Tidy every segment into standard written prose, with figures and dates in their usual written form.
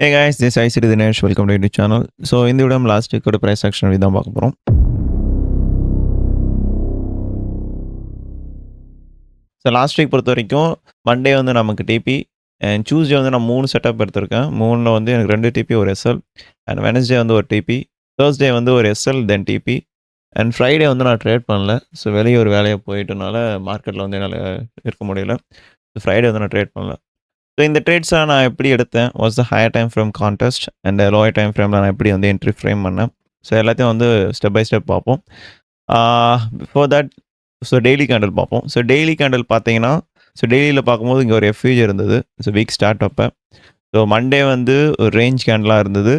Hey guys, this is ICT Dinesh. Welcome to YouTube channel. So இந்த video நம்ம last வீக்கோட price action தான் பார்க்க போகிறோம். ஸோ லாஸ்ட் வீக் பொறுத்த வரைக்கும் மண்டே வந்து நமக்கு டிபி அண்ட் டியூஸ்டே வந்து நான் 3 செட்டப் எடுத்திருக்கேன். 3ல் வந்து எனக்கு 2 டிபி ஒரு எஸ்எல் அண்ட் வெனஸ்டே வந்து ஒரு டிபி, தேர்ஸ்டே வந்து ஒரு SL then TP and Friday வந்து நான் ட்ரேட் பண்ணல. ஸோ வெளியே ஒரு வேலையாக போயிட்டனால மார்க்கெட்டில் வந்து என்னால் இருக்க முடியல. ஸோ ஃப்ரைடே வந்து நான் ட்ரேட் பண்ணல. ஸோ இந்த ட்ரேட்ஸை நான் எப்படி எடுத்தேன், what's the higher time frame context and lower time ஃப்ரேமில் நான் எப்படி வந்து என்ட்ரி ஃப்ரேம் பண்ணேன். ஸோ எல்லாத்தையும் வந்து ஸ்டெப் பை ஸ்டெப் பார்ப்போம். Before that so daily candle பார்ப்போம். ஸோ டெய்லி கேண்டில் பார்த்தீங்கன்னா, ஸோ டெய்லியில் பார்க்கும்போது இங்கே ஒரு எஃப்யூஜி இருந்தது. ஸோ வீக் ஸ்டார்ட் அப்போ ஸோ மண்டே வந்து ஒரு ரேஞ்ச் கேண்டலாக இருந்தது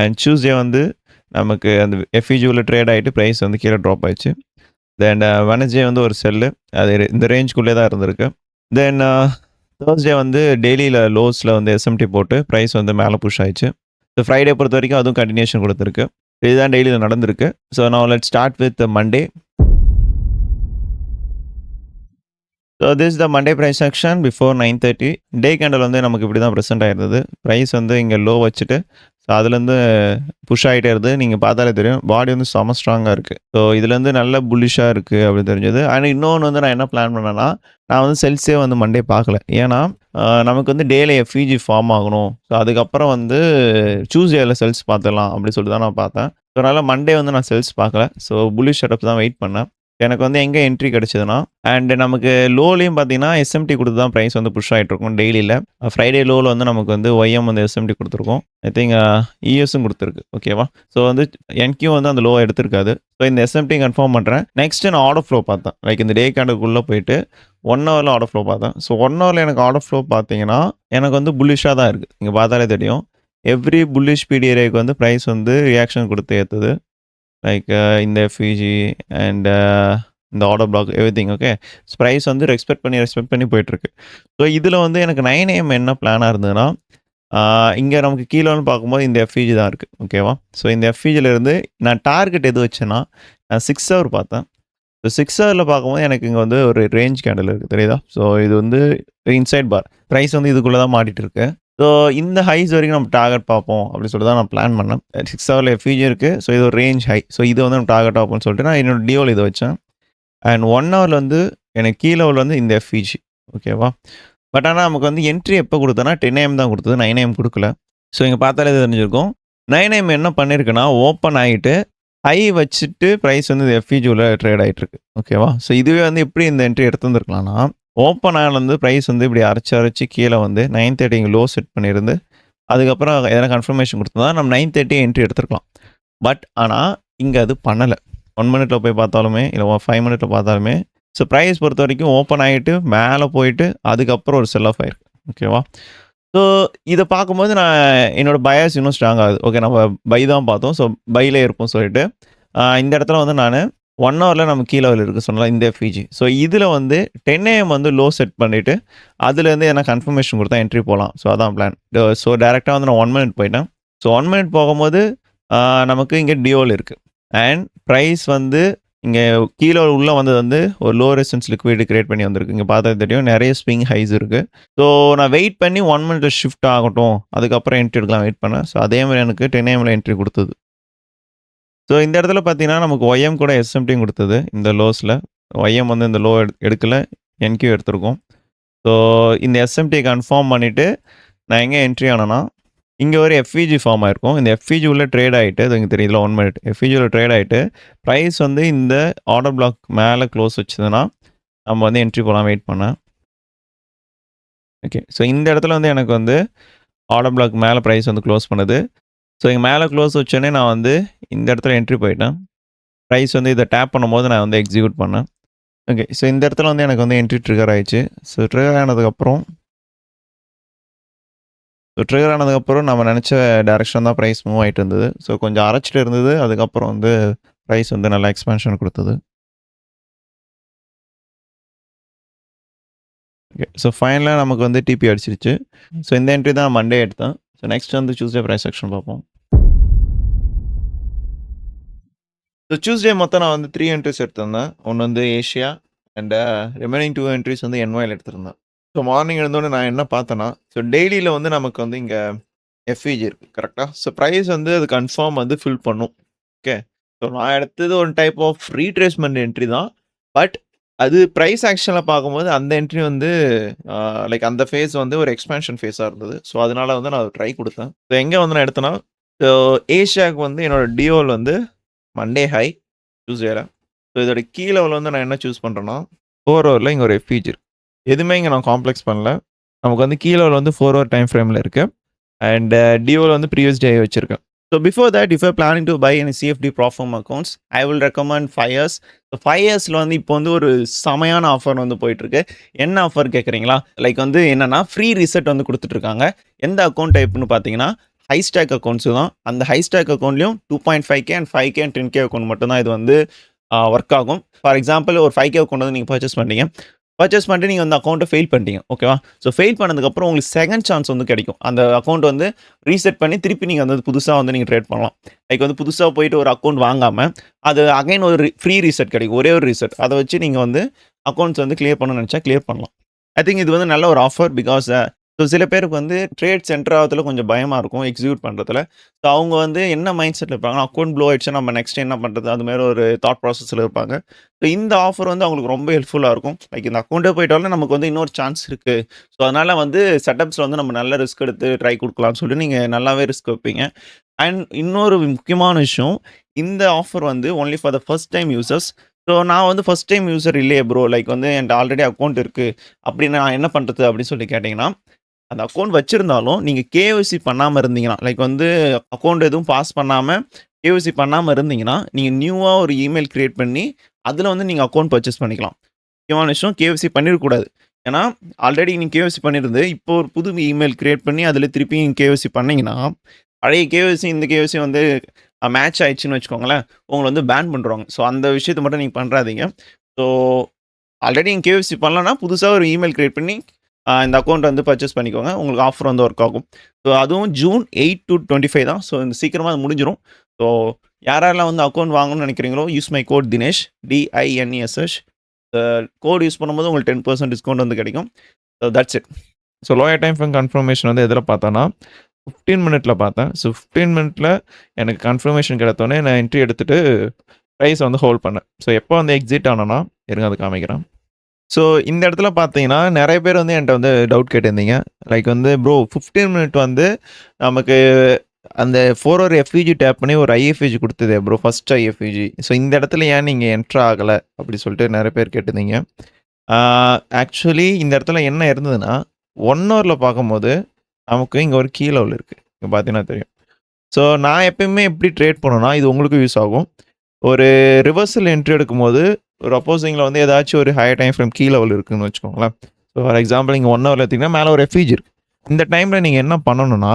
அண்ட் டியூஸ்டே வந்து நமக்கு அந்த எஃப்யூஜியில் ட்ரேட் ஆகிட்டு ப்ரைஸ் வந்து கீழே ட்ராப் ஆயிடுச்சு. தென் வெனஸ்டே வந்து ஒரு செல்லு, அது இந்த ரேஞ்சுக்குள்ளே தான் இருந்திருக்கு. தென் தேர்ஸ்டே வந்து டெய்லியில் லோஸில் வந்து எஸ்எம்டி போட்டு ப்ரைஸ் வந்து மேலே புஷ் ஆயிடுச்சு. ஸோ ஃப்ரைடே பொறுத்த வரைக்கும் அதுவும் கண்டினியூஷன் கொடுத்துருக்கு. இதுதான் டெய்லியில் நடந்திருக்கு. ஸோ நான் let start with Monday. So this the Monday price action before 9:30. Day candle வந்து நமக்கு இப்படி தான் ப்ரெசென்ட் ஆயிருந்தது. ப்ரைஸ் வந்து இங்கே லோ வச்சுட்டு ஸோ அதுலேருந்து புஷ் ஆகிட்டே இருந்தது. நீங்கள் பார்த்தாலே தெரியும், பாடி வந்து செம ஸ்ட்ராங்காக இருக்குது. ஸோ இதுலேருந்து நல்ல புல்லிஷாக இருக்குது அப்படின்னு தெரிஞ்சது. ஆனால் இன்னொன்று வந்து நான் என்ன பிளான் பண்ணேன்னா, நான் வந்து செல்ஸே வந்து மண்டே பார்க்கல. ஏன்னா நமக்கு வந்து டேல எஃப்இஜி ஃபார்ம் ஆகணும். ஸோ அதுக்கப்புறம் வந்து டியூஸ்டேயில் செல்ஸ் பார்த்துடலாம் அப்படின்னு சொல்லிட்டு தான் நான் பார்த்தேன். ஸோ அதனால் மண்டே வந்து நான் செல்ஸ் பார்க்கல. ஸோ புல்லிஷ் செட்டப் தான் வெயிட் பண்ணேன். எனக்கு வந்து எங்கே என்ட்ரி கிடச்சிதுன்னா, அண்ட் நமக்கு லோலையும் பார்த்தீங்கன்னா எஸ்எம்டி கொடுத்து தான் ப்ரைஸ் வந்து புஷ் ஆகிட்டு இருக்கும் டெய்லியில். ஃப்ரைடே லோவில் வந்து நமக்கு வந்து ஒய்எம் வந்து எஸ்எம்டி கொடுத்துருக்கோம். ஐ திங்க் இஎஸும் கொடுத்துருக்கு. ஓகேவா? ஸோ வந்து என்கியூ வந்து அந்த லோவை எடுத்திருக்காது. ஸோ இந்த எஸ்எம்டி கன்ஃபார்ம் பண்ணுறேன். நெக்ஸ்ட்டு நான் ஆர்டர் ஃப்ளோ பார்த்தேன். லைக் இந்த டே கேண்டுக்குள்ளே போயிட்டு 1 ஹவரில் ஆர்டர் ஃப்ளோ பார்த்தேன். ஸோ 1 ஹவரில் எனக்கு ஆர்டர் ஃப்ளோ பார்த்தீங்கன்னா எனக்கு வந்து புல்லிஷாக தான் இருக்குது. நீங்கள் பார்த்தாலே தெரியும், எவ்ரி புல்லிஷ் பிடி ஏரியாவுக்கு வந்து ப்ரைஸ் வந்து ரியாக்ஷன் கொடுத்து ஏற்றுது. லைக் இந்த எஃப்இஜி அண்ட் இந்த order block everything. Okay, price வந்து ரெஸ்பெக்ட் பண்ணி போயிட்டுருக்கு. ஸோ இதில் வந்து எனக்கு 9 AM என்ன பிளானாக இருந்ததுன்னா, இங்கே நமக்கு கீழேன்னு பார்க்கும்போது இந்த எஃப்இஜி தான் இருக்குது. ஓகேவா? ஸோ இந்த எஃப்இஜிலேருந்து நான் டார்கெட் எது வச்சேன்னா, நான் 6 ஹவர் பார்த்தேன். ஸோ 6 ஹவரில் பார்க்கும்போது எனக்கு இங்கே வந்து ஒரு ரேஞ்ச் கேண்டில் இருக்குது, தெரியுதா? ஸோ இது வந்து இன்சைட் பார், ப்ரைஸ் வந்து இதுக்குள்ளே தான் மாட்டிகிட்டு இருக்கு. ஸோ இந்த ஹைஸ் வரைக்கும் நம்ம டார்கெட் பார்ப்போம் அப்படின்னு சொல்லிட்டு தான் நான் பிளான் பண்ணேன். 6 ஹவரில் எஃப்இஜி இருக்குது. ஸோ இது ஒரு ரேஞ்ச் ஹை. ஸோ இது வந்து நம்ம டார்கெட் பார்ப்போம்னு சொல்லிட்டு நான் என்னோட டிஓவில் இதை வச்சேன். அண்ட் 1 ஹவரில் வந்து எனக்கு கீழே வந்து இந்த எஃப்இஜி. ஓகேவா? பட் ஆனால் நமக்கு வந்து என்ட்ரி எப்போ கொடுத்தேன்னா 10 AM தான் கொடுத்தது, 9 AM கொடுக்கல. ஸோ இங்கே பார்த்தாலே தெரிஞ்சிருக்கும், 9 AM என்ன பண்ணியிருக்குன்னா, ஓப்பன் ஆகிட்டு ஹை வச்சுட்டு ப்ரைஸ் வந்து எஃப்இஜியில் ட்ரேட் ஆகிட்டு இருக்கு. ஓகேவா? ஸோ இதுவே வந்து எப்படி இந்த என்ட்ரி எடுத்துருந்துருக்கலாம்னா, ஓப்பன் ஆனது ப்ரைஸ் வந்து இப்படி அரைச்சி கீழே வந்து 9:30 இங்கே லோ செட் பண்ணியிருந்து அதுக்கப்புறம் எதனா கன்ஃபர்மேஷன் கொடுத்தா நம்ம 9:30 என்ட்ரி எடுத்துருக்கலாம். பட் ஆனால் இங்கே அது பண்ணலை. 1 மினிட்ல போய் பார்த்தாலுமே இல்லை 5 மினிட்ல பார்த்தாலுமே ஸோ ப்ரைஸ் பொறுத்த வரைக்கும் ஓப்பன் ஆகிட்டு மேலே போயிட்டு அதுக்கப்புறம் ஒரு செல் ஆஃப் ஆயிருக்கு. ஓகேவா? ஸோ இதை பார்க்கும்போது நான் என்னோடய பயாஸ் இன்னும் ஸ்ட்ராங் ஆகுது. ஓகே, நம்ம பை தான் பார்த்தோம். ஸோ பையிலே இருப்போம் சொல்லிட்டு இந்த இடத்துல வந்து நான் 1 ஹவரில் நம்ம கீழே இருக்குது சொன்னலாம் இந்த எஃப்இஜி. ஸோ இதில் வந்து 10 AM வந்து லோ செட் பண்ணிவிட்டு அதுலேருந்து என்ன கன்ஃபர்மேஷன் கொடுத்தா என்ட்ரி போகலாம். ஸோ அதான் பிளான். ஸோ டேரெக்டாக வந்து நான் 1 மினிட் போயிட்டேன். ஸோ 1 மினிட் போகும்போது நமக்கு இங்கே டிஓவில் இருக்குது அண்ட் ப்ரைஸ் வந்து இங்கே கீழே உள்ளே வந்தது வந்து ஒரு லோ ரெசிஸ்டன்ஸ் லிக்விட் கிரியேட் பண்ணி வந்திருக்கு. இங்கே பார்த்தா தெரியும், நிறைய ஸ்விங் ஹைஸ் இருக்குது. ஸோ நான் வெயிட் பண்ணி 1 மினிட்ல ஷிஃப்ட் ஆகட்டும், அதுக்கப்புறம் என்ட்ரி எடுக்கலாம் வெயிட் பண்ணேன். ஸோ அதே மாதிரி எனக்கு 10 AMல என்ட்ரி கொடுத்தது. ஸோ இந்த இடத்துல பார்த்தீங்கன்னா நமக்கு ஒய்எம் கூட எஸ்எம்டியும் கொடுத்தது. இந்த லோஸில் ஒய்எம் வந்து இந்த லோ எடுக்கல, என்கியூ எடுத்திருக்கோம். ஸோ இந்த எஸ்எம்டி கன்ஃபார்ம் பண்ணிவிட்டு நான் எங்கே என்ட்ரி ஆனேன்னா, இங்கே ஒரு எஃப்இஜி ஃபார்ம் ஆயிருக்கும். இந்த எஃப்இஜி உள்ள ட்ரேட் ஆகிட்டு, அது இங்கே தெரியல 1 மினிட் எஃப்இஜியில் ட்ரேட் ஆகிட்டு ப்ரைஸ் வந்து இந்த ஆர்டர் பிளாக் மேலே க்ளோஸ் வச்சதுன்னா நம்ம வந்து என்ட்ரி போகலாம் வெயிட் பண்ணேன். ஓகே, ஸோ இந்த இடத்துல வந்து எனக்கு வந்து ஆர்டர் பிளாக் மேலே ப்ரைஸ் வந்து க்ளோஸ் பண்ணுது. ஸோ இங்கே மேலே க்ளோஸ் வச்சோடனே நான் வந்து இந்த இடத்துல என்ட்ரி போயிட்டேன். ப்ரைஸ் வந்து இதை டேப் பண்ணும்போது நான் வந்து எக்ஸிக்யூட் பண்ணேன். ஓகே, ஸோ இந்த இடத்துல வந்து எனக்கு வந்து என்ட்ரி ட்ரிகர் ஆயிடுச்சு. ஸோ ட்ரிகர் ஆனதுக்கப்புறம் நம்ம நினச்ச டைரெக்ஷன் தான் ப்ரைஸ் மூவ் ஆகிட்டு இருந்தது. ஸோ கொஞ்சம் அரைச்சிட்டு இருந்தது. அதுக்கப்புறம் வந்து ப்ரைஸ் வந்து நல்லா எக்ஸ்பேன்ஷன் கொடுத்தது. ஓகே, ஸோ ஃபைனலாக நமக்கு வந்து டிபி அடிச்சிருச்சு. ஸோ இந்த என்ட்ரி தான் மண்டே எடுத்தேன். ஸோ நெக்ஸ்ட் வந்து டியூஸ்டே ப்ரைஸ் செக்ஷன் பார்ப்போம். ஸோ டியூஸ்டே மொத்தம் நான் வந்து 3 என்ட்ரிஸ் எடுத்திருந்தேன். ஒன்று வந்து ஏஷியா அண்ட் ரிமைனிங் 2 என்ட்ரிஸ் வந்து என்ஒயில் எடுத்திருந்தேன். ஸோ மார்னிங் எழுந்தோடனே நான் என்ன பார்த்தேன்னா, ஸோ டெய்லியில் வந்து நமக்கு வந்து இங்கே எஃப்இஜி இருக்கு. கரெக்ட்டா? ஸோ பிரைஸ் வந்து அது கன்ஃபார்ம் வந்து ஃபில் பண்ணும். ஓகே. ஸோ நான் எடுத்தது ஒரு டைப் ஆஃப் ரீட்ரேஸ்மென்ட் என்ட்ரி தான். பட் அது பிரைஸ் ஆக்ஷன்ல பார்க்கும்போது அந்த என்ட்ரி வந்து லைக் அந்த ஃபேஸ் வந்து ஒரு எக்ஸ்பான்ஷன் ஃபேஸா இருந்தது. ஸோ அதனால வந்து நான் ட்ரை குடுத்தேன். ஸோ எங்க வந்து நான் எடுத்தேன்னா, ஸோ ஏஷியாக்கு வந்து என்னோட டியோல் வந்து மண்டே ஹை, டியூஸ்டேல. ஸோ இதோட கீ லெவல் வந்து நான் என்ன சூஸ் பண்றேன்னா, 4 ஹவர்ல இங்க ஒரு எஃப்இஜி இருக்கு. எதுவுமே இங்க நான் காம்ப்ளெக்ஸ் பண்ணல. நமக்கு வந்து கீ லெவல் வந்து 4 ஹவர் டைம் ஃப்ரேம்ல இருக்கு. அண்ட் டியோல வந்து ப்ரீவியஸ் டே வச்சிருக்கேன். So before that if you planning to buy any CFD prop firm accounts I will recommend 5 years. So 5 இயர்ஸில் வந்து இப்போ வந்து ஒரு செமையான ஆஃபர் வந்து போயிட்டுருக்கு. என்ன ஆஃபர் கேட்குறீங்களா? லைக் வந்து என்னன்னா ஃப்ரீ ரீசெட் வந்து கொடுத்துட்ருக்காங்க. எந்த அக்கௌண்ட் டைப்னு பார்த்தீங்கன்னா ஹைஸ்டாக் அக்கௌண்ட்ஸ் தான். அந்த ஹைஸ்டாக் அக்கௌண்ட்லையும் 2.5K and 5K and 10K account மட்டும் தான் இது வந்து ஒர்க் ஆகும். ஃபார் எக்ஸாம்பிள் ஒரு 5K அக்கௌண்ட் வந்து நீங்கள் பர்ச்சேஸ் பண்ணீங்க. பர்ச்சேஸ் பண்ணிட்டு நீங்கள் அந்த அக்கௌண்ட்டை ஃபெயில் பண்ணிட்டீங்க. ஓகேவா? ஸோ ஃபெயில் பண்ணதுக்கப்புறம் உங்களுக்கு செகண்ட் சான்ஸ் வந்து கிடைக்கும். அந்த அக்கௌண்ட் வந்து ரீசெட் பண்ணி திருப்பி நீங்கள் வந்து புதுசாக வந்து நீங்கள் ட்ரேட் பண்ணலாம். லைக் வந்து புதுசாக போயிட்டு ஒரு அக்கௌண்ட் வாங்காமல் அது அகைன் ஒரு ஃப்ரீ ரீசெட் கிடைக்கும். ஒரே ஒரு ரீசெட். அதை வச்சு நீங்கள் வந்து அக்கௌண்ட்ஸ் வந்து கிளியர் பண்ணணும்னு நினச்சா கிளியர் பண்ணலாம். ஐ திங்க் இது வந்து நல்ல ஒரு ஆஃபர். பிகாஸ் ஸோ சில பேருக்கு வந்து ட்ரேட் சென்டர் ஆகிறதுல கொஞ்சம் பயமாக இருக்கும் எக்ஸிக்யூட் பண்ணுறதுல. ஸோ அவங்க வந்து என்ன மைண்ட் செட்டில் இருப்பாங்கன்னா, அக்கௌண்ட் ப்ளோ ஆயிடுச்சுன்னா நம்ம நெக்ஸ்ட் என்ன பண்ணுறது, அது மாதிரி ஒரு தாட் ப்ராசஸில் இருப்பாங்க. ஸோ இந்த ஆஃபர் வந்து அவங்களுக்கு ரொம்ப ஹெல்ப்ஃபுல்லாக இருக்கும். லைக் இந்த அக்கௌண்ட்டே போயிட்டாலும் நமக்கு வந்து இன்னொரு சான்ஸ் இருக்குது. ஸோ அதனால் வந்து செட்டப்ஸில் வந்து நம்ம நல்ல ரிஸ்க் எடுத்து ட்ரை கொடுக்கலாம்னு சொல்லி நீங்கள் நல்லாவே ரிஸ்க் வைப்பீங்க. அண்ட் இன்னொரு முக்கியமான விஷயம், இந்த ஆஃபர் வந்து only for the first time users. So நான் வந்து ஃபர்ஸ்ட் டைம் யூசர் இல்லையே ப்ரோ, லைக் வந்து என்கிட்ட ஆல்ரெடி அக்கௌண்ட் இருக்குது, அப்படின்னு நான் என்ன பண்ணுறது அப்படின்னு சொல்லி கேட்டிங்கன்னா, அந்த அக்கௌண்ட் வச்சிருந்தாலும் நீங்க கேஒய்சி பண்ணாம இருந்தீங்கன்னா, லைக் வந்து அக்கௌண்ட் எதுவும் பாஸ் பண்ணாம, கேஒய்சி பண்ணாம இருந்தீங்கன்னா, நீங்க நியூவா ஒரு இமெயில் கிரியேட் பண்ணி, அதுல வந்து நீங்க அக்கௌண்ட் பர்ச்சேஸ் பண்ணிக்கலாம். முக்கியமான விஷயம் கேஒய்சி பண்ணிறக்கூடாது. ஏன்னா, ஆல்ரெடி நீங்க கேஒய்சி பண்ணியிருந்து, இப்போ ஒரு புது இமெயில் கிரியேட் பண்ணி, அதுல திருப்பி கேஒய்சி பண்ணீங்கன்னா, பழைய கேஒய்சி, இந்த கேஒய்சி வந்து மேட்ச் ஆயிடுச்சுன்னு வச்சுக்கோங்களேன், உங்கள வந்து பேன் பண்ருவாங்க. ஸோ அந்த விஷயத்த மட்டும் நீங்க பண்றாதீங்க. ஸோ ஆல்ரெடி நீங்க கேஒய்சி பண்ணலன்னா, புதுசா ஒரு இமெயில் கிரியேட் பண்ணி இந்த அக்கௌண்ட் வந்து பர்ச்சேஸ் பண்ணிக்கோங்க. உங்களுக்கு ஆஃபர் வந்து ஒர்க் ஆகும். ஸோ அதுவும் ஜூன் 8 to 25 தான். ஸோ இந்த சீக்கிரமா அது முடிஞ்சிரும். ஸோ யாரெல்லாம் வந்து அக்கௌண்ட் வாங்கணும்னு நினைக்கிறீங்களோ, use my code Dinesh, DINESH. Code use பண்ணும்போது உங்களுக்கு 10% டிஸ்கவுண்ட் வந்து கிடைக்கும். So that's it. So lower time from confirmation வந்து எதில பார்த்தேன்னா, 15 மினிட்ல பார்த்தேன். ஸோ 15 மினிட்ல எனக்கு கன்ஃபர்மேஷன் கிடைத்தோனே நான் என்ட்ரி எடுத்துட்டு பிரைஸ வந்து ஹோல்ட் பண்ணேன். ஸோ எப்போ வந்து எக்ஸிட் ஆனேன்னா, இருங்க அது காமிக்கிறேன். ஸோ இந்த இடத்துல பார்த்தீங்கன்னா, நெறைய பேர் வந்து என்ட்ட வந்து டவுட் கேட்டிருந்தீங்க. லைக் வந்து ப்ரோ 15 மினிட் வந்து நமக்கு அந்த 4 ஹவர் எஃப்இஜி டேப் பண்ணி ஒரு ஐஎஃப்இஜி குடுத்ததே ப்ரோ, ஃபர்ஸ்ட் ஐஎஃப்இஜி. ஸோ இந்த இடத்துல ஏன் நீங்க என்டர் ஆகல? அப்படி சொல்லிட்டு நெறைய பேர் கேட்டிருந்தீங்க. ஆக்சுவலி இந்த இடத்துல என்ன இருந்ததுன்னா, 1 ஹவர்ல பார்க்கும்போது நமக்கு இங்க ஒரு கீ லெவல் இருக்கு. இங்க பார்த்தீங்கன்னா தெரியும். ஸோ நான் எப்பயுமே எப்படி ட்ரேட் பண்ணுவேன்னா, இது உங்களுக்கும் யூஸ் ஆகும். ஒரு ரிவர்சல் என்ட்ரி எடுக்கும்போது, ஒரு அப்போசிங்ல வந்து ஏதாச்சும் ஒரு higher time frame key level இருக்குன்னு வச்சுக்கோங்களேன். ஸோ ஃபார் எக்ஸாம்பிள் இங்க 1 ஹவர்ல எடுத்தீங்கன்னா, மேல ஒரு எஃப்இஜி இருக்கு. இந்த டைம்ல நீங்க என்ன பண்ணணும்னா,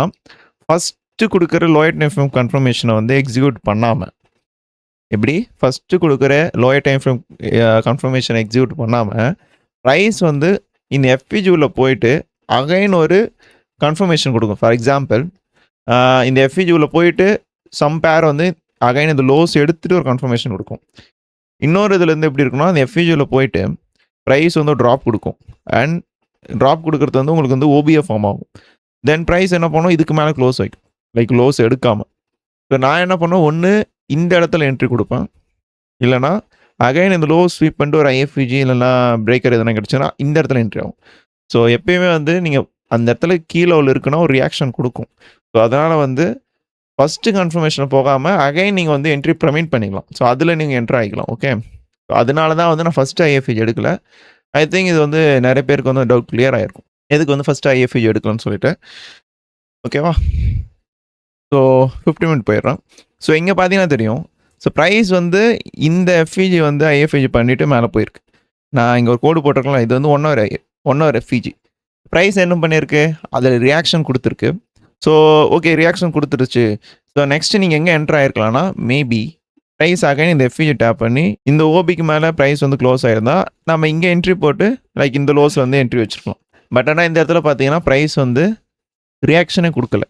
ஃபர்ஸ்ட்டு குடுக்குற லோயர் டைம் ஃப்ரேம் கன்ஃபர்மேஷன வந்து எக்ஸிக்யூட் பண்ணாம, எப்படி? ஃபர்ஸ்ட்டு குடுக்குற lower time frame confirmation execute பண்ணாம, பிரைஸ் வந்து இந்த எஃப்இஜி உள்ள போயிட்டு, அகைன் ஒரு கன்ஃபர்மேஷன் குடுக்கும். ஃபார் எக்ஸாம்பிள் இந்த எஃப்இஜி உள்ள போயிட்டு, சம் பேர் வந்து அகைன் இந்த லோஸ் எடுத்துட்டு ஒரு கன்ஃபர்மேஷன் குடுக்கும். இன்னொரு இதுலேருந்து எப்படி இருக்குன்னா, அந்த எஃப்இஜியில் போயிட்டு ப்ரைஸ் வந்து ட்ராப் கொடுக்கும். அண்ட் ட்ராப் கொடுக்குறது வந்து உங்களுக்கு வந்து ஓபிஎஃப் ஃபார்ம் ஆகும். தென் ப்ரைஸ் என்ன பண்ணும், இதுக்கு மேலே க்ளோஸ் வைக்கும். லைக் லோஸ் எடுக்காமல். இப்போ நான் என்ன பண்ணுவேன், ஒன்று இந்த இடத்துல என்ட்ரி கொடுப்பேன், இல்லைனா அகைன் இந்த லோ ஸ்வீப் பண்ணிட்டு ஒரு ஐஎஃப்இஜி இல்லைனா பிரேக்கர் எதனா கிடச்சுன்னா இந்த இடத்துல என்ட்ரி ஆகும். ஸோ எப்பயுமே வந்து நீங்கள் அந்த இடத்துல கீழே உள்ள இருக்குன்னா ஒரு ரியாக்ஷன் கொடுக்கும். ஸோ அதனால் வந்து ஃபர்ஸ்ட்டு கன்ஃபர்மேஷன் போகாமல் அகைன் நீங்கள் வந்து என்ட்ரி ப்ரமிட் பண்ணிக்கலாம். ஸோ அதில் நீங்கள் என்ட்ரு ஆகிக்கலாம். ஓகே, அதனால தான் வந்து நான் ஃபஸ்ட்டு ஐஎஃப்இஜி எடுக்கல. ஐ திங்க் இது வந்து நிறைய பேருக்கு வந்து டவுட் கிளியர் ஆகிருக்கும், எதுக்கு வந்து ஃபஸ்ட்டு ஐஎஃப்இஜி எடுக்கலாம்னு சொல்லிட்டு. ஓகேவா? ஸோ 50 மினிட் போயிடுறேன். ஸோ இங்கே பார்த்தீங்கன்னா தெரியும். ஸோ ப்ரைஸ் வந்து இந்த எஃப்இஜி வந்து ஐஎஃப்இஜி பண்ணிவிட்டு மேலே போயிருக்கு. நான் இங்கே ஒரு கோடு போட்டிருக்கலாம். இது வந்து 1 ஹவர் எஃப்இஜி. ப்ரைஸ் என்ன பண்ணியிருக்கு, அதில் ரியாக்ஷன் கொடுத்துருக்கு. ஸோ ஓகே, ரியாக்ஷன் கொடுத்துருச்சு. ஸோ நெக்ஸ்ட்டு நீங்கள் எங்கே என்ட்ரு ஆகிருக்கலாம்னா, மேபி ப்ரைஸ் அகைன் இந்த எஃப்இஜி டேப் பண்ணி இந்த ஓபிக்கு மேலே ப்ரைஸ் வந்து க்ளோஸ் ஆகிருந்தா நம்ம இங்கே என்ட்ரி போட்டு லைக் இந்த லோஸில் வந்து என்ட்ரி வச்சுருக்கலாம். பட் ஆனால் இந்த இடத்துல பார்த்தீங்கன்னா ப்ரைஸ் வந்து ரியாக்ஷனே கொடுக்கல.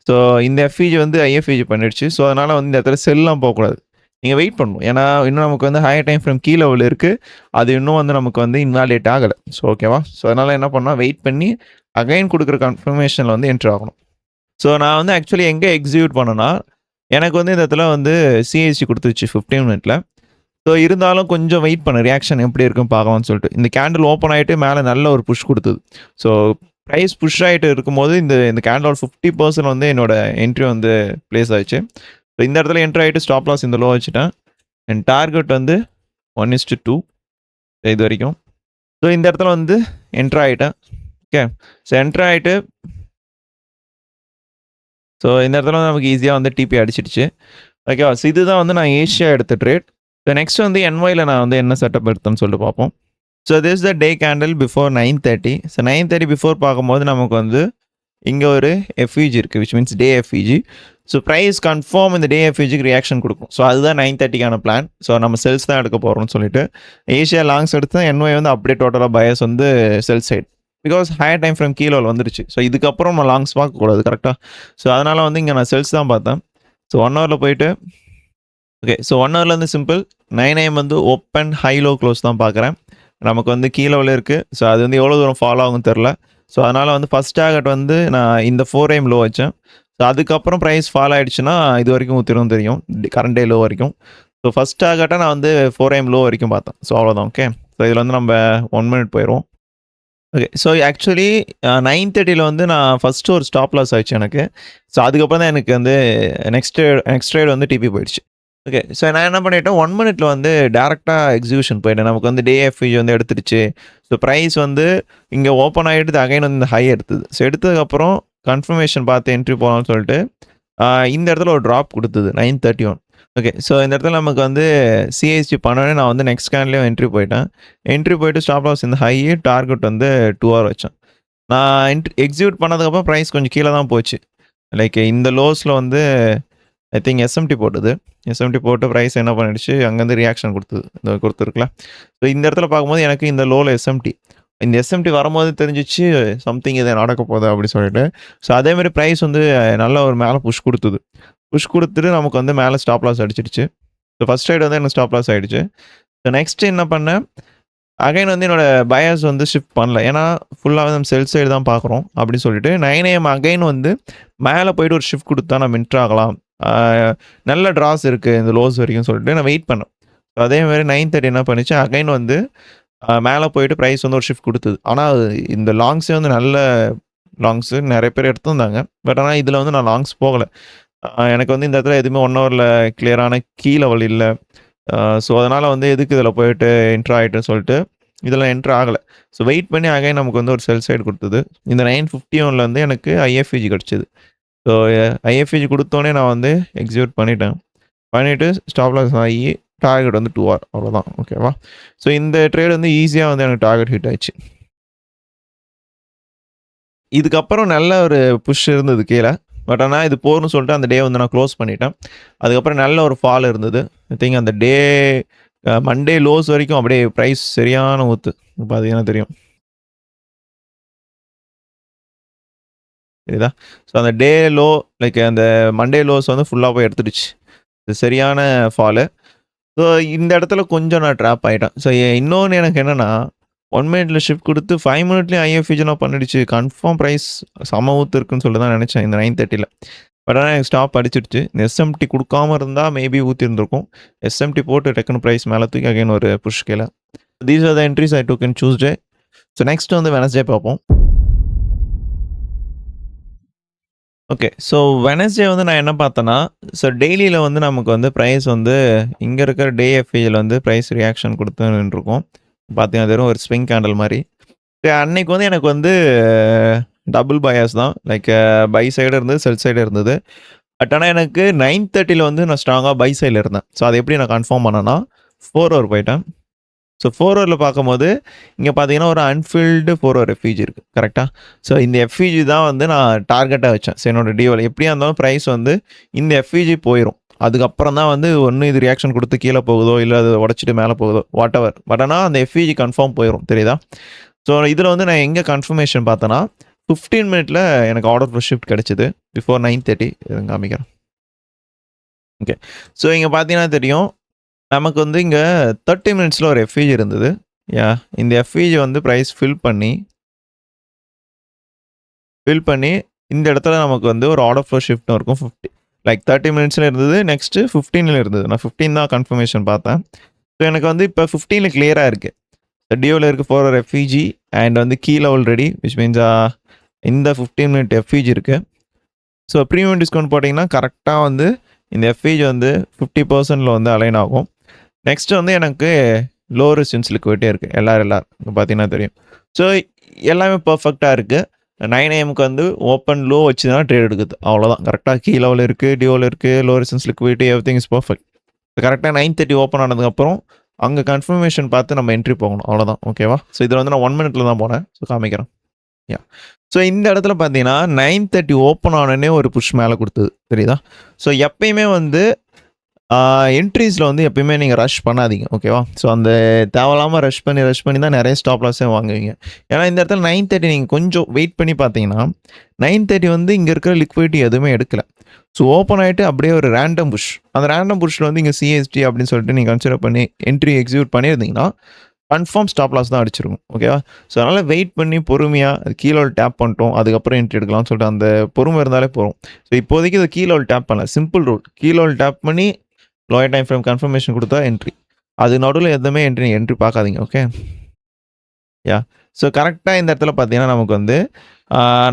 ஸோ இந்த எஃப்இஜி வந்து ஐஎஃப்இஜி பண்ணிடுச்சு. ஸோ அதனால் வந்து இந்த இடத்துல செல்லாம் போகக்கூடாது, நீங்கள் வெயிட் பண்ணணும். ஏன்னா இன்னும் நமக்கு வந்து higher time frame key level இருக்குது, அது இன்னும் வந்து நமக்கு வந்து இன்வாலிடேட் ஆகலை. ஸோ ஓகேவா? ஸோ அதனால் என்ன பண்ணால் வெயிட் பண்ணி அகைன் கொடுக்குற கன்ஃபர்மேஷனில் வந்து என்ட்ரு ஆகணும். ஸோ நான் வந்து ஆக்சுவலி எங்கே எக்ஸிக்யூட் பண்ணேன்னா, எனக்கு வந்து இந்த இடத்துல வந்து சிஎஸ்சி குடுத்துருச்சு 15 மினிட்ல. ஸோ இருந்தாலும் கொஞ்சம் வெயிட் பண்ணேன். ரியாக்ஷன் எப்படி இருக்குன்னு பார்க்கலாம்னு சொல்லிட்டு. இந்த கேண்டில் ஓப்பன் ஆயிட்டு மேல நல்ல ஒரு புஷ் குடுத்தது. ஸோ பிரைஸ் புஷ் ஆயிட்டு இருக்கும்போது இந்த இந்த கேண்டிலோட 50% வந்து என்னோட என்ட்ரி வந்து பிளேஸ் ஆச்சு. ஸோ இந்த இடத்துல என்ட்ரி ஆயிட்டு ஸ்டாப் லாஸ் இந்த லோ வச்சுட்டேன். என் டார்கெட் வந்து 1:2 இது வரைக்கும். ஸோ இந்த இடத்துல வந்து என்ட்ரு ஆயிட்டேன். ஓகே. ஸோ என்ட்ரு ஆயிட்டு ஸோ இந்த இடத்துல வந்து நமக்கு ஈஸியா வந்து டிபி அடிச்சிடுச்சு. ஓகேவா? ஸோ இதுதான் வந்து நான் ஏஷியா எடுத்த ட்ரேட். ஸோ நெக்ஸ்ட் வந்து என்ஒய்ல நான் வந்து என்ன செட்டப் எடுத்தேன்னு சொல்லிட்டு பார்ப்போம். So this is the day candle before 9:30. So 9:30 before பார்க்கும்போது நமக்கு வந்து இங்கே ஒரு எஃப்இஜி இருக்குது, which means day FVG. So price confirm இந்த டே எஃப்இஜிக்கு ரியாக்ஷன் கொடுக்கும். ஸோ அதுதான் 9:30க்கான பிளான். ஸோ நம்ம செல்ஸ் தான் எடுக்க போகிறோம்னு சொல்லிட்டு ஏஷியா லாங்ஸ் எடுத்து என்ஒய் வந்து அப்படியே டோட்டலாக பயஸ் வந்து sell side. Because higher time frame கீழே வந்துருச்சு. ஸோ இதுக்கப்புறம் நம்ம லாங்ஸ் பார்க்கக்கூடாது, கரெக்டாக. ஸோ அதனால் வந்து இங்கே நான் செல்ஸ் தான் பார்த்தேன். ஸோ 1 ஹவரில் போயிட்டு ஓகே. ஸோ 1 ஹவர்லேருந்து சிம்பிள் 9 AM வந்து ஓப்பன் ஹை லோ க்ளோஸ் தான் பார்க்குறேன். நமக்கு வந்து கீழே இருக்குது. ஸோ அது வந்து எவ்வளோ தூரம் ஃபாலோ ஆகும் தெரில. ஸோ அதனால் வந்து ஃபஸ்ட் டார்கெட் வந்து நான் இந்த 4 AM லோ வச்சேன். ஸோ அதுக்கப்புறம் ப்ரைஸ் ஃபால் ஆகிடுச்சுன்னா இது வரைக்கும் ஊற்றிரும் தெரியும், கரண்ட் டே லோ வரைக்கும். ஸோ ஃபஸ்ட் டார்கெட்டாக நான் வந்து 4 AM லோ வரைக்கும் பார்த்தேன். ஸோ அவ்வளோதான். ஓகே. ஸோ இதில் வந்து நம்ம 1 மினிட் போயிடுவோம். ஓகே. ஸோ ஆக்சுவலி 9:30 வந்து நான் ஃபஸ்ட்டு ஒரு ஸ்டாப் லாஸ் ஆயிடுச்சு எனக்கு. ஸோ அதுக்கப்புறம் தான் எனக்கு வந்து நெக்ஸ்ட் ட்ரேட் வந்து டிபி போயிடுச்சு. ஓகே. ஸோ நான் என்ன பண்ணிட்டேன், 1 மினிட்ல வந்து டேரெக்டாக எக்ஸிக்யூஷன் போயிட்டேன். நமக்கு வந்து டே எஃப்இஜி வந்து எடுத்துருச்சு. ஸோ ப்ரைஸ் வந்து இங்கே ஓப்பன் ஆகிட்டு அகைன் வந்து இந்த ஹை எடுத்தது. ஸோ எடுத்ததுக்கப்புறம் கன்ஃபர்மேஷன் பார்த்து என்ட்ரி போகலாம்னு சொல்லிட்டு இந்த இடத்துல ஒரு ட்ராப் கொடுத்தது 9:31. ஓகே. ஸோ இந்த இடத்துல நமக்கு வந்து சிஎஸ்டி பண்ணோன்னே நான் வந்து நெக்ஸ்ட் ஸ்கேன்லேயும் என்ட்ரி போயிட்டேன். என்ட்ரி போயிட்டு ஸ்டாப் லாஸ் இந்த ஹை, டார்கெட் வந்து 2 ஹவர் வச்சேன். நான் எக்ஸிக்யூட் பண்ணதுக்கப்புறம் ப்ரைஸ் கொஞ்சம் கீழே தான் போச்சு. லைக் இந்த லோஸில் வந்து ஐ திங்க் எஸ்எம்டி போட்டது. எஸ்எம்டி போட்டு ப்ரைஸ் என்ன பண்ணிடுச்சு, அங்கேருந்து ரியாக்ஷன் கொடுத்துருக்குல. ஸோ இந்த இடத்துல பார்க்கும்போது எனக்கு இந்த லோவில் எஸ்எம்டி, இந்த எஸ்எம்டி வரும்போது தெரிஞ்சிச்சு சம்திங் இதை நடக்க போகுது அப்படி சொல்லிட்டு. ஸோ அதேமாதிரி ப்ரைஸ் வந்து நல்ல ஒரு மேலே புஷ் கொடுத்தது. புஷ் கொடுத்துட்டு நமக்கு வந்து மேலே ஸ்டாப் லாஸ் அடிச்சிடுச்சு. ஸோ ஃபஸ்ட் சைடு வந்து எனக்கு ஸ்டாப் லாஸ் ஆகிடுச்சு. ஸோ நெக்ஸ்ட்டு என்ன பண்ணேன், அகைன் வந்து என்னோட பயர்ஸ் வந்து ஷிஃப்ட் பண்ணல. ஏன்னா ஃபுல்லாக நம்ம செல் சைடு தான் பார்க்குறோம் அப்படின்னு சொல்லிட்டு 9 AM அகைன் வந்து மேலே போயிட்டு ஒரு ஷிஃப்ட் கொடுத்தா நம்ம என்ட்ரு ஆகலாம், நல்ல ட்ராஸ் இருக்குது இந்த லோஸ் வரைக்கும் சொல்லிட்டு நான் வெயிட் பண்ணேன். அதேமாதிரி 9:30 என்ன பண்ணிச்சு, அகைன் வந்து மேலே போயிட்டு ப்ரைஸ் வந்து ஒரு ஷிஃப்ட் கொடுத்தது. ஆனால் இந்த லாங்ஸே வந்து நல்ல லாங்ஸு நிறைய பேர் எடுத்துருந்தாங்க. பட் ஆனால் இதில் வந்து நான் லாங்ஸ் போகலை. எனக்கு வந்து இந்த இடத்துல எதுவுமே 1 ஹவரில் கிளியரான கீ லெவல் இல்லை. ஸோ அதனால் வந்து எதுக்கு இதில் போயிட்டு என்ட்ரு ஆகிட்டுன்னு சொல்லிட்டு இதில் என்ட்ரு ஆகலை. ஸோ வெயிட் பண்ணி அகைன் நமக்கு வந்து ஒரு செல் சைடு கொடுத்தது. இந்த 9:51 வந்து எனக்கு ஐஎஃப்இஜி கிடச்சிது. ஸோ ஐஎஃப்இஜி கொடுத்தோன்னே நான் வந்து எக்ஸிக்யூட் பண்ணிவிட்டு ஸ்டாப் லாஸ் ஆகி டார்கெட் வந்து 2 ஹவர் அவ்வளோதான். ஓகேவா? ஸோ இந்த ட்ரேட் வந்து ஈஸியாக வந்து எனக்கு டார்கெட் ஹிட் ஆயிடுச்சு. இதுக்கப்புறம் நல்ல ஒரு புஷ் இருந்தது கீழே. பட் ஆனால் இது போர்னு சொல்லிட்டு அந்த டே வந்து நான் க்ளோஸ் பண்ணிட்டேன். அதுக்கப்புறம் நல்ல ஒரு ஃபால் இருந்தது. ஐ திங்க் அந்த டே மண்டே லோஸ் வரைக்கும் அப்படியே ப்ரைஸ் சரியான ஊத்து பார்த்தீங்கன்னா தெரியும். சரிதா? ஸோ அந்த டே லோ லைக் அந்த மண்டே லோஸ் வந்து ஃபுல்லாக போய் எடுத்துடுச்சு. இது சரியான ஃபாலு. ஸோ இந்த இடத்துல கொஞ்சம் நான் ட்ராப் ஆகிட்டேன். ஸோ இன்னொன்று எனக்கு என்னென்னா, 1 மினிட்ல ஷிஃப்ட் கொடுத்து 5 மினிட்லேயும் ஐஎஃப்இஜிலாம் பண்ணிடுச்சு. கன்ஃபார்ம் ப்ரைஸ் செம ஊத்து இருக்குன்னு சொல்லி தான் நினச்சேன் இந்த 9:30ல. பட் ஆனால் எனக்கு ஸ்டாப் அடிச்சிடுச்சு. இந்த எஸ்எம்டி கொடுக்காம இருந்தால் மேபி ஊற்றி இருந்திருக்கும். எஸ்எம்டி போட்டு டக்குன்னு ப்ரைஸ் மேலே தூக்கி அகைன் ஒரு புஷ் கீழே. These are the entries I took in Tuesday. So next வந்து வெனஸ்டே பார்ப்போம். ஓகே. ஸோ வெனஸ்டே வந்து நான் என்ன பார்த்தேன்னா, ஸோ டெய்லியில் வந்து நமக்கு வந்து ப்ரைஸ் வந்து இங்கே இருக்கிற டே எஃப்இஜியில் வந்து ப்ரைஸ் ரியாக்ஷன் கொடுத்துருக்கும். பார்த்தீங்கன்னா வெறும் ஒரு ஸ்விங் கேண்டில் மாதிரி. அன்னைக்கு வந்து எனக்கு வந்து டபுள் பயாஸ் தான். லைக் பை சைடு இருந்தது, செல் சைடு இருந்தது. பட் ஆனால் எனக்கு 9:30ல வந்து நான் ஸ்ட்ராங்காக பை சைடில் இருந்தேன். ஸோ அதை எப்படி நான் கன்ஃபார்ம் பண்ணேன்னா 4 ஹவர் போயிட்டேன். ஸோ 4 ஹவரில் பார்க்கும்போது இங்கே பார்த்தீங்கன்னா ஒரு அன்ஃபில்டு 4 ஹவர் எஃப்இஜி இருக்குது, கரெக்டாக? ஸோ இந்த எஃப்இஜி தான் வந்து நான் டார்கெட்டாக வச்சேன். ஸோ என்னோட டிஓவில் எப்படியா இருந்தாலும் ப்ரைஸ் வந்து இந்த எஃப்இஜி போயிடும். அதுக்கப்புறம் தான் வந்து ஒன்று இது ரியாக்ஷன் கொடுத்து கீழே போகுதோ, இல்லை அது உடச்சிட்டு மேலே போகுதோ, வாட் எவர். பட் ஆனால் அந்த எஃப்இஜி கன்ஃபார்ம் போயிடும், தெரியுதா? ஸோ இதில் வந்து நான் எங்கே கன்ஃபர்மேஷன் பார்த்தேன்னா 15 மினிட்ல எனக்கு ஆர்டர் ஃபார் ஷிஃப்ட் கிடச்சிது பிஃபோர் 9:30. காமிக்கிறேன். ஓகே. ஸோ இங்கே பார்த்தீங்கன்னா தெரியும், நமக்கு வந்து இங்கே 30 மினிட்ஸில் ஒரு எஃப்இஜி இருந்தது. இந்த எஃப்இஜி வந்து ப்ரைஸ் ஃபில் பண்ணி இந்த இடத்துல நமக்கு வந்து ஒரு ஆர்டர் ஃப்ளோ ஷிஃப்ட்டும் இருக்கும். 50 லைக் 30 மினிட்ஸ்ல இருந்தது. நெக்ஸ்ட்டு 15ல இருந்தது. நான் 15 தான் கன்ஃபர்மேஷன் பார்த்தேன். ஸோ எனக்கு வந்து இப்போ 15ல கிளியரா இருக்கு. டியோல இருக்கு 4 ஹவர் எஃப்இஜி அண்ட் வந்து key level ready which means இந்த 15 மினிட் எஃப்இஜி இருக்கு. ஸோ ப்ரீமியம் டிஸ்கவுண்ட் போட்டிங்கன்னா கரெக்டாக வந்து இந்த எஃப்இஜி வந்து 50%ல வந்து அலைன் ஆகும். நெக்ஸ்ட் வந்து எனக்கு லோ ரெசிஸ்டன்ஸ் லிக்விடிட்டி இருக்குது. எல்லாரும் பார்த்தீங்கன்னா தெரியும். ஸோ எல்லாமே பர்ஃபெக்டாக இருக்குது. 9 AM வந்து ஓப்பன் லோ வச்சு தான் ட்ரேட் எடுக்குது. அவ்வளோதான். கரெக்டாக கீ லெவல் இருக்குது, டியோவில் இருக்குது, low resistance liquidity everything is perfect. கரெக்டாக 9:30 ஓப்பன் ஆனதுக்கப்புறம் அங்கே கன்ஃபர்மேஷன் பார்த்து நம்ம என்ட்ரி போகணும். அவ்வளோதான். ஓகேவா? ஸோ இதில் வந்து நான் 1 மினிட்ல தான் போனேன். ஸோ காமிக்கிறேன். யா. ஸோ இந்த இடத்துல பார்த்தீங்கன்னா 9:30 ஓப்பன் ஆனோடனே ஒரு புஷ் மேலே கொடுத்தது. தெரியுதா? ஸோ எப்பயுமே வந்து என்ட்ரீஸில் வந்து எப்பயுமே நீங்கள் ரஷ் பண்ணாதீங்க. ஓகேவா? ஸோ அந்த தேவையில்லாமல் ரஷ் பண்ணி தான் நிறைய ஸ்டாப் லாஸே வாங்குவீங்க. ஏன்னா இந்த இடத்துல 9:30 நீங்கள் கொஞ்சம் வெயிட் பண்ணி பார்த்தீங்கன்னா 9:30 வந்து இங்கே இருக்கிற லிக்விடிட்டி எதுவுமே எடுக்கல. ஸோ ஓப்பன் ஆகிட்டு அப்படியே ஒரு ரேண்டம் புஷ். அந்த ரேண்டம் புஷ்ஷில் வந்து இங்கே சிஎஸ்டி அப்படின்னு சொல்லிட்டு நீங்கள் கன்சிடர் பண்ணி என்ட்ரி எக்ஸிக்யூட் பண்ணியிருந்தீங்கன்னா கன்ஃபார்ம் ஸ்டாப் லாஸ் தான் அடிச்சிருக்கும். ஓகேவா? ஸோ அதனால் வெயிட் பண்ணி பொறுமையாக அது கீழே டேப் பண்ணிட்டோம், அதுக்கப்புறம் என்ட்ரி எடுக்கலாம்னு சொல்லிட்டு அந்த பொறுமை இருந்தாலே போகும். ஸோ இப்போதைக்கு இது கீழே டேப் பண்ணல. Simple rule. கீழே டேப் பண்ணி லோயர் டைம் ஃப்ரேம் கன்ஃபர்மேஷன் கொடுத்தா என்ட்ரி. அது நடுவில் எதுவுமே என்ட்ரி பார்க்காதீங்க. ஓகே? யா. ஸோ கரெக்டாக இந்த இடத்துல பார்த்தீங்கன்னா நமக்கு வந்து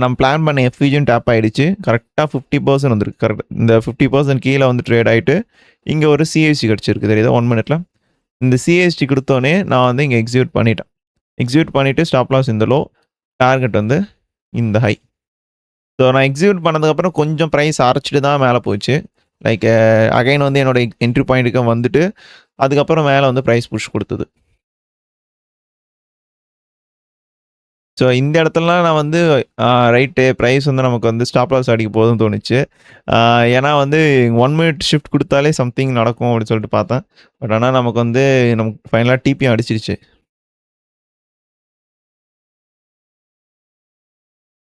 நம்ம பிளான் பண்ண எஃப்இஜியும் டேப் ஆகிடுச்சு. கரெக்டாக 50% வந்துருக்கு. கரெக்ட் இந்த 50% கீழே வந்து ட்ரேட் ஆகிட்டு இங்கே ஒரு சிஎஸ்டி கிடச்சிருக்கு. தெரியுதா? 1 மினிட்ல இந்த சிஎஸ்டி கொடுத்தோன்னே நான் வந்து இங்கே எக்ஸிக்யூட் பண்ணிவிட்டு ஸ்டாப் லாஸ் இந்த லோ, டார்கெட் வந்து இந்த ஹை. ஸோ நான் எக்ஸிக்யூட் பண்ணதுக்கப்புறம் கொஞ்சம் ப்ரைஸ் அரைச்சிட்டு தான் மேலே போச்சு. லைக் அகைன் வந்து என்னோட என்ட்ரி பாயிண்ட்டுக்கு வந்துட்டு அதுக்கப்புறம் மேலே வந்து ப்ரைஸ் புஷ் கொடுத்தது. ஸோ இந்த இடத்துலலாம் நான் வந்து ரைட்டு ப்ரைஸ் வந்து நமக்கு வந்து ஸ்டாப் லாஸ் அடிக்க போதும்னு தோணுச்சு. ஏன்னா வந்து 1 மினிட் ஷிஃப்ட் கொடுத்தாலே சம்திங் நடக்கும் அப்படின்னு சொல்லிட்டு பார்த்தேன். பட் ஆனால் நமக்கு வந்து நமக்கு ஃபைனலாக டிபியும் அடிச்சிருச்சு.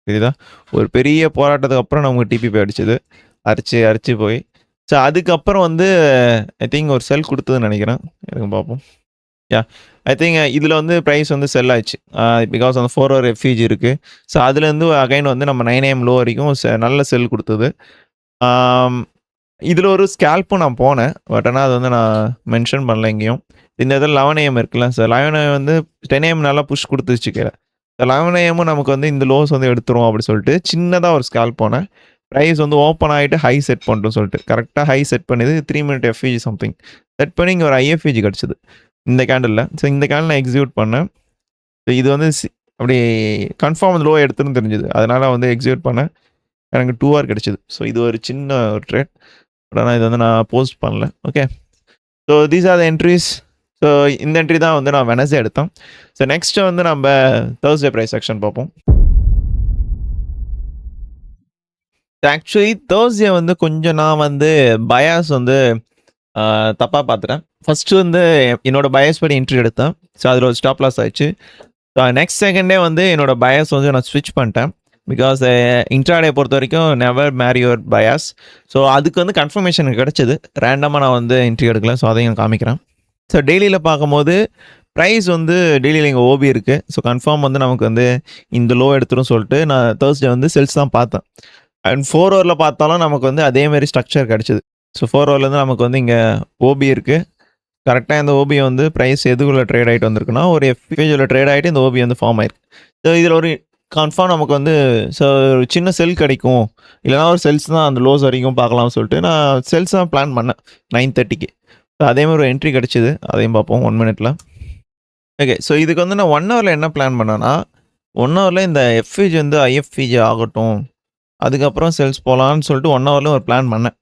புரியுதா? ஒரு பெரிய போராட்டத்துக்கு அப்புறம் நமக்கு டிபி போய் அடிச்சது. அரிச்சு போய். ஸோ அதுக்கப்புறம் வந்து ஐ திங்க் ஒரு செல் கொடுத்ததுன்னு நினைக்கிறேன். எனக்கு பார்ப்போம். யா. ஐ திங்க் இதில் வந்து ப்ரைஸ் வந்து செல் ஆச்சு. பிகாஸ் அந்த 4 ஹவர் எஃப்இஜி இருக்குது. ஸோ அதுலேருந்து அகைன் வந்து நம்ம 9 AM லோ வரைக்கும் நல்ல செல் கொடுத்தது. இதில் ஒரு ஸ்கேல்ப்பும் நான் போனேன். பட் ஆனால் அது வந்து நான் மென்ஷன் பண்ணல எங்கேயும். இந்த இதில் 11 AM இருக்குல்ல சார், 11 AM வந்து 10 AM நல்லா புஷ் கொடுத்துச்சு கீழே. 11 AM நமக்கு வந்து இந்த லோஸ் வந்து எடுத்துரும் அப்படின்னு சொல்லிட்டு சின்னதாக ஒரு ஸ்கேல்ப் போனேன். ப்ரைஸ் வந்து ஓப்பன் ஆகிட்டு ஹை செட் பண்ணிட்டோம் சொல்லிட்டு கரெக்டாக ஹை செட் பண்ணிது 3 மினிட் எஃப்இஜி சம்திங் செட் பண்ணி இங்கே ஒரு ஐஎஃப்இஜி கிடச்சிது இந்த கேண்டலில். ஸோ இந்த கேண்டில் நான் எக்ஸிக்யூட் பண்ணேன். ஸோ இது வந்து அப்படி கன்ஃபார்ம் லோ எடுத்துன்னு தெரிஞ்சுது. அதனால் வந்து எக்ஸிக்யூட் பண்ணேன். எனக்கு 2 ஹவர் கிடச்சிது. ஸோ இது ஒரு சின்ன ஒரு ட்ரேட். பட் ஆனால் இது வந்து நான் போஸ்ட் பண்ணல. Okay? So these are the entries. So இந்த என்ட்ரி தான் வந்து நான் வெனஸ்டே எடுத்தோம். ஸோ நெக்ஸ்ட்டு வந்து நம்ம தேர்ஸ்டே ப்ரைஸ் செக்ஷன் பார்ப்போம். ஆக்சுவலி தேர்ஸ்டே வந்து கொஞ்சம் நான் வந்து பயாஸ் வந்து தப்பாக பார்த்துட்டேன். ஃபஸ்ட்டு வந்து என்னோட பயாஸ் படி என்ட்ரி எடுத்தேன். ஸோ அதில் ஒரு ஸ்டாப் லாஸ் ஆயிடுச்சு. ஸோ நெக்ஸ்ட் செகண்டே வந்து என்னோட பயாஸ் வந்து நான் ஸ்விட்ச் பண்ணிட்டேன். பிகாஸ் இன்ட்ராடே பொறுத்த வரைக்கும் never marry your bias. So அதுக்கு வந்து கன்ஃபர்மேஷன் கிடச்சிது. ரேண்டமாக நான் வந்து என்ட்ரி எடுக்கல. ஸோ அதையும் நான் காமிக்கிறேன். ஸோ டெய்லியில் பார்க்கும்போது ப்ரைஸ் வந்து டெய்லியில் இங்கே ஓபி இருக்குது. ஸோ கன்ஃபார்ம் வந்து நமக்கு வந்து இந்த லோ எடுத்துரும் சொல்லிட்டு நான் தேர்ஸ்டே வந்து செல்ஸ் தான் பார்த்தேன். அண்ட் 4 ஹவரில் பார்த்தாலும் நமக்கு வந்து அதேமாரி ஸ்ட்ரக்சர் கிடச்சிது. ஸோ 4 ஹவர்லேருந்து நமக்கு வந்து இங்கே ஓபி இருக்குது. கரெக்டாக இந்த ஓபியை வந்து ப்ரைஸ் எதுக்குள்ளே ட்ரேட் ஆகிட்டு வந்திருக்குன்னா ஒரு எஃப்ஏஜில் ட்ரேட் ஆகிட்டு இந்த ஓபி வந்து ஃபார்ம் ஆயிருக்கு. ஸோ இதில் ஒரு கன்ஃபார்ம் நமக்கு வந்து ஸோ ஒரு சின்ன செல் கிடைக்கும், இல்லைனா ஒரு செல்ஸ் தான் அந்த லோஸ் வரைக்கும் பார்க்கலாம்னு சொல்லிட்டு நான் செல்ஸ் தான் பிளான் பண்ணேன் 9:30க்கு. ஸோ அதேமாதிரி ஒரு என்ட்ரி கிடச்சிது. அதையும் பார்ப்போம் 1 மினிட்ல. ஓகே. ஸோ இதுக்கு வந்து நான் 1 ஹவரில் என்ன பிளான் பண்ணேன்னா 1 ஹவரில் இந்த எஃப்இஜி வந்து ஐஎஃப்இஜி ஆகட்டும், அதுக்கப்புறம் செல்ஸ் போகலான்னு சொல்லிட்டு 1 ஹவரில் ஒரு பிளான் பண்ணேன்.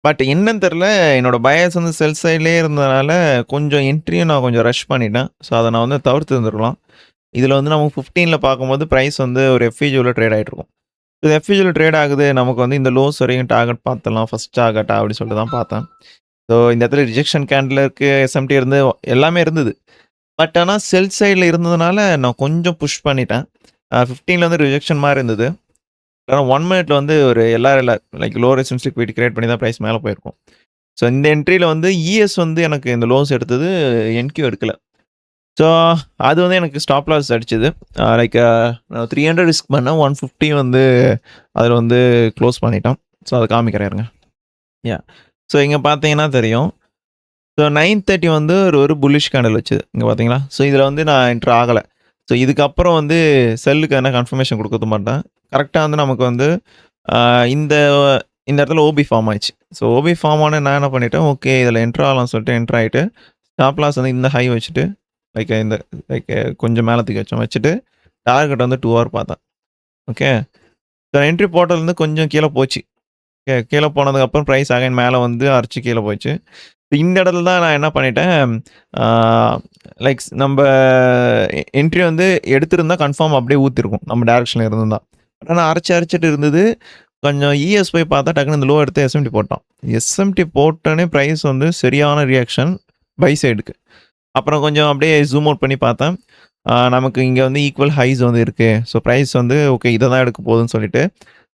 பட் என்னன்னு தெரில, என்னோடய பயாஸ் வந்து செல் சைட்லேயே இருந்ததுனால கொஞ்சம் என்ட்ரியும் நான் கொஞ்சம் ரஷ் பண்ணிட்டேன். ஸோ அதை நான் வந்து தவிர்த்து இருந்துருக்கலாம். இதில் வந்து நமக்கு 15ல் பார்க்கும்போது ப்ரைஸ் வந்து ஒரு எஃப்இஜியில் ட்ரேட் ஆகிட்ருக்கும். இது எஃப்இஜியில் ட்ரேட் ஆகுது, நமக்கு வந்து இந்த லோஸ் வரைக்கும் டார்கெட் பார்த்துடலாம், ஃபஸ்ட் டார்கெட்டா அப்படின்னு சொல்லிட்டு தான் பார்த்தேன். ஸோ இந்த இடத்துல ரிஜெக்ஷன் கேண்டில் இருக்குது, எஸ்எம்டி இருந்து எல்லாமே இருந்தது. பட் ஆனால் செல் சைடில் இருந்ததுனால நான் கொஞ்சம் புஷ் பண்ணிட்டேன். 15ல் வந்து ரிஜெக்ஷன் மாதிரி இருந்தது. ஆனால் 1 மினிட்ல வந்து ஒரு like low resistance liquidity create பண்ணி தான் ப்ரைஸ் மேலே போயிருக்கும். ஸோ இந்த என்ட்ரியில் வந்து இஎஸ் வந்து எனக்கு இந்த லோஸ் எடுத்தது, என்கியூ எடுக்கல. ஸோ அது வந்து எனக்கு ஸ்டாப் லாஸ் அடிச்சது. லைக் நான் 300 ரிஸ்க் பண்ணேன். 150 வந்து அதில வந்து க்ளோஸ் பண்ணிட்டோம். ஸோ அத காமிக்கிறேன் இருங்க. யாஹ்! ஸோ இங்க பார்த்தீங்கன்னா தெரியும். ஸோ 9:30 வந்து ஒரு புல்லிஷ் கேண்டில் வச்சது. இங்க பார்த்தீங்களா? ஸோ இதில வந்து நான் என்டர் ஆகல. ஸோ இதுக்கப்புறம் வந்து செல்லுக்கு என்ன கன்ஃபர்மேஷன் குடுக்க மாட்டேன். கரெக்ட்டா வந்து நமக்கு வந்து அ இந்த இந்த இடத்துல ஓபி ஃபார்ம் ஆயிடுச்சு. ஸோ ஓபி ஃபார்ம் ஆன நான் என்ன பண்ணிட்டேன், ஓகே இதில என்டர் ஆகலாம்னு சொல்லிட்டு என்டர் ஆயிட்டு, ஸ்டாப் லாஸ் வந்து இந்த ஹை வச்சுட்டு, இந்த கொஞ்சம் மேல தூக்கி வச்சுட்டு, டார்கெட் வந்து 2 ஹவர் பார்த்தேன். ஓகே. ஸோ என்ட்ரி போட்டதுலருந்து கொஞ்சம் கீழ போச்சு. கீழ போனதுக்கப்புறம் பிரைஸ் அகைன் மேல வந்து அரிச்சு கீழ போச்சு. இந்த இடத்துல தான் நான் என்ன பண்ணிட்டேன், ஆ நம்ப என்ட்ரி வந்து எடுத்திருந்தா கன்ஃபார்ம் அப்படியே ஊத்திருக்கும். நம்ம டைரக்ஷன்ல இருந்திருந்தா. ஆனா அரிச்சுட்டு இருந்தது. கொஞ்சம் இஎஸ் போய் பார்த்தா டக்குனு இந்த லோ எடுத்து எஸ்எம்டி போட்டான். எஸ்எம்டி போட்டோனே பிரைஸ் வந்து சரியான ரியாக்ஷன் பை சைடுக்கு. அப்புறம் கொஞ்சம் அப்படியே ஜூம் அவுட் பண்ணி பார்த்தேன். நமக்கு இங்க வந்து ஈக்குவல் ஹைஸ் வந்து இருக்கு. ஸோ பிரைஸ் வந்து ஓகே இத தான் எடுக்க போகுதுன்னு சொல்லிட்டு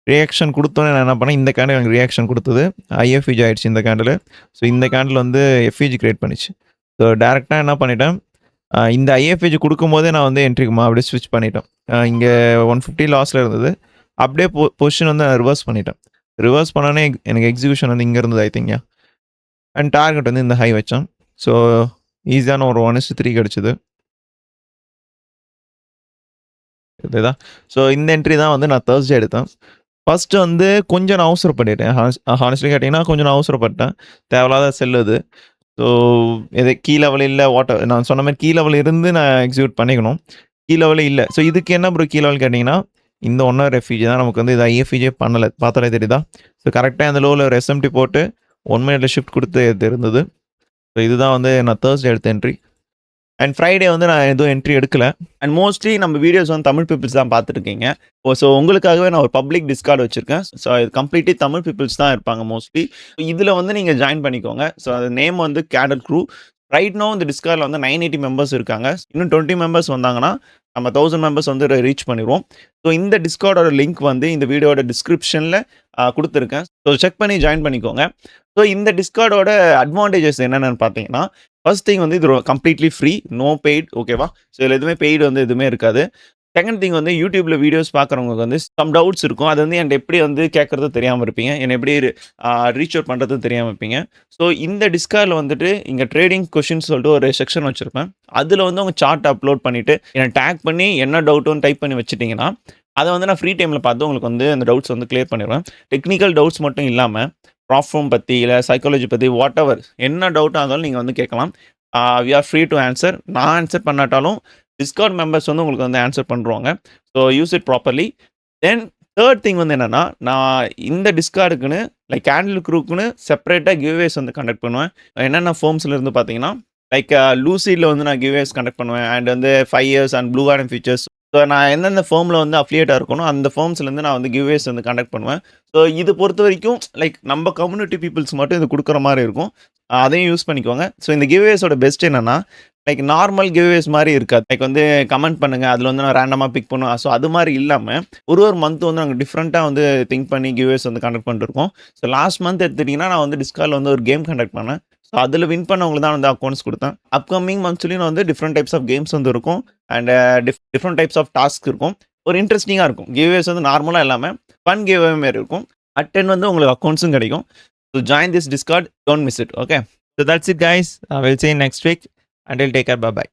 ரியாக்ஷன் குடுத்தோனே நான் என்ன பண்ணேன், இந்த கேண்டில் எனக்கு ரியாக்ஷன் குடுத்தது. ஐஎஃப்இஜி ஆயிடுச்சு இந்த கேண்டிலு. ஸோ இந்த கேண்டில் வந்து எஃப்இஜி கிரியேட் பண்ணுச்சு. ஸோ டைரக்ட்டா என்ன பண்ணிட்டேன், இந்த ஐஎஃப்இஜி குடுக்கும்போதே நான் வந்து என்ட்ரிக்கு அப்படியே ஸ்விட்ச் பண்ணிட்டேன். இங்க 150 லாஸ்ல இருந்தது. அப்படியே பொசிஷன் வந்து நான் ரிவர்ஸ் பண்ணிட்டேன். ரிவர்ஸ் பண்ணோனே எனக்கு எக்ஸிகியூஷன் வந்து இங்க இருந்தது ஐ திங்க் அண்ட் டார்கெட் வந்து இந்த ஹை வச்சேன். ஸோ ஈஸியான ஒரு 1:3 கிடைச்சது. இதுதான். ஸோ இந்த என்ட்ரி தான் வந்து நான் தர்ஸ்டே எடுத்தேன். ஃபர்ஸ்ட் வந்து கொஞ்சம் நான் அவசரப்பட்டுட்டேன். ஹானஸ்ட்லி கேட்டீங்கன்னா கொஞ்சம் நான் அவசரப்பட்டேன். தேவையில்லாத செல் அது. ஸோ இது கீ லெவல் இல்ல நான் சொன்ன மாரி கீ லெவல் இருந்து நான் எக்ஸிக்யூட் பண்ணிக்கணும். கீ லெவலே இல்ல. ஸோ இதுக்கு என்ன ப்ரோ கீ லெவல் கேட்டீங்கன்னா, இந்த 1 ஹவர் எஃப்இஜி தான் நமக்கு வந்து இது ஐஎஃப்இஜியே பண்ணல. பார்த்தாலே தெரியுதா? ஸோ கரெக்ட்டா அந்த லோல ஒரு எஸ்எம்டி போட்டு 1 மினிட்ல ஷிஃப்ட் குடுத்து இருந்தது. ஸோ இதுதான் வந்து நான் தர்ஸ்டே எடுத்த என்ட்ரி. அண்ட் ஃப்ரைடே வந்து நான் எதுவும் என்ட்ரி எடுக்கல. அண்ட் மோஸ்ட்லி நம்ம வீடியோஸ் வந்து தமிழ் பீப்பிள்ஸ் தான் பார்த்துருக்கீங்க. ஸோ உங்களுக்காகவே நான் ஒரு பப்ளிக் டிஸ்கார்ட் வச்சிருக்கேன். ஸோ இது கம்ப்ளீட்லி தமிழ் பீப்பிள்ஸ் தான் இருப்பாங்க மோஸ்ட்லி. இதில வந்து நீங்க ஜாயின் பண்ணிக்கோங்க. ஸோ அது நேம் வந்து கேடல் க்ரூ. ரைட் நோ இந்த டிஸ்கார்ட்ல வந்து 980 மெம்பர்ஸ் இருக்காங்க. இன்னும் 20 மெம்பர்ஸ் வந்தாங்கன்னா, நம்ம 1000 மெம்பர்ஸ் வந்து ரீச் பண்ணிருவோம். ஸோ இந்த டிஸ்கார்டோட லிங்க் வந்து இந்த வீடியோட டிஸ்கிரிப்ஷன்ல குடுத்துருக்கேன். ஸோ செக் பண்ணி ஜாயின் பண்ணிக்கோங்க. ஸோ இந்த டிஸ்கார்டோட அட்வான்டேஜஸ் என்னென்னு பார்த்தீங்கன்னா, ஃபர்ஸ்ட் திங் வந்து இது கம்ப்ளீட்லி ஃப்ரீ. நோ பெய்ட் ஓகேவா? ஸோ இதில எதுவுமே பெய்டு வந்து எதுவுமே இருக்காது. செகண்ட் திங் வந்து YouTubeல வீடியோஸ் பார்க்குறவங்களுக்கு வந்து சம் டவுட்ஸ் இருக்கும். அது வந்து என்ட்ட எப்படி வந்து கேட்கறது தெரியாம இருப்பீங்க. என்ன எப்படி ரீச் அவுட் பண்றது தெரியாம இருப்பீங்க. ஸோ இந்த டிஸ்கார்ட்ல வந்துட்டு இங்க ட்ரேடிங் கொஸ்டின்ஸ் சொல்லிட்டு ஒரு செக்ஷன் வச்சிருப்பேன். அதில வந்து உங்க சார்ட் அப்லோட் பண்ணிட்டு, என்ன டாக் பண்ணி என்ன டவுட்டும் டைப் பண்ணி வச்சுட்டீங்கன்னா, அத வந்து நான் ஃப்ரீ டைம்ல பார்த்து உங்களுக்கு வந்து அந்த டவுட்ஸ் வந்து கிளியர் பண்ணிருவேன். டெக்னிக்கல் டவுட்ஸ் மட்டும் இல்லாம, ப்ராப்ளம் பத்தி, இல்ல சைக்காலஜி பத்தி வாட்டெவர் என்ன டவுட்டா இருந்தாலும் நீங்க வந்து கேட்கலாம். We are free to answer. நான் ஆன்சர் பண்ணாட்டாலும் டிஸ்கார்ட் மெம்பர்ஸ் வந்து உங்களுக்கு வந்து ஆன்சர் பண்ருவாங்க. So use it properly. Then third thing வந்து என்னன்னா, நான் இந்த டிஸ்கார்டுக்குன்னு கேண்டில் க்ரூக்குன்னு செப்பரேட்டா கிவ்அவேஸ் வந்து கண்டக்ட் பண்ணுவேன். என்னென்ன ஃபர்ம்ஸ்ல இருந்து பார்த்தீங்கன்னா, லூசிட்ல வந்து நான் கிவ்அவேஸ் கண்டக்ட் பண்ணுவேன். அண்ட் வந்து 5 years and Blue Guardian futures. So நான் எந்தெந்த ஃபர்ம்ல வந்து அஃபிலியேட்டா இருக்கனோ, அந்த ஃபர்ம்ஸ்லேருந்து நான் வந்து கிவ்அவேஸ் வந்து கண்டக்ட் பண்ணுவேன். ஸோ இது பொறுத்தவரைக்கும் நம்ம கம்யூனிட்டி பீப்பிள்ஸ் மட்டும் இது குடுக்குற மாரி இருக்கும். அதையும் யூஸ் பண்ணிக்கோங்க. ஸோ இந்த கிவ்அவேஸோட பெஸ்ட் என்னன்னா, நார்மல் கிவ்அவேஸ் மாரி இருக்காது. வந்து கமெண்ட் பண்ணுங்க. அதில வந்து நான் ரேண்டமா பிக் பண்ணுவேன். ஸோ அது மாரி இல்லாம, ஒரு மந்த் வந்து நாங்க டிஃபரெண்ட்டா வந்து திங்க் பண்ணி கிவ்அவேஸ் வந்து கண்டக்ட் பண்ணிட்டுருக்கோம். ஸோ லாஸ்ட் மந்த் எடுத்துட்டீங்கன்னா, நான் வந்து டிஸ்கார்ட்ல வந்து ஒரு கேம் கண்டக்ட் பண்ணேன். ஸோ அதில வின் பண்ணவங்களுக்கு தான் வந்து அக்கவுண்ட்ஸ் குடுத்தேன். அப்கமிங் மந்த்ஸ்லயும் வந்து டிஃபரெண்ட் டைப்ஸ் ஆஃப் கேம்ஸ் வந்து இருக்கும். And different types of task இருக்கும். ஒரு இன்ட்ரஸ்டிங்கா இருக்கும். கிவ்அவேஸ் வந்து நார்மலா இல்லாம ஃபன் கிவ்அவே மாரி இருக்கும். அட் 10 வந்து உங்களுக்கு அக்கவுண்ட்ஸும் கிடைக்கும். So join this discord. Don't miss it. Okay. So that's it guys. I will see you next week. Until take care. Bye bye.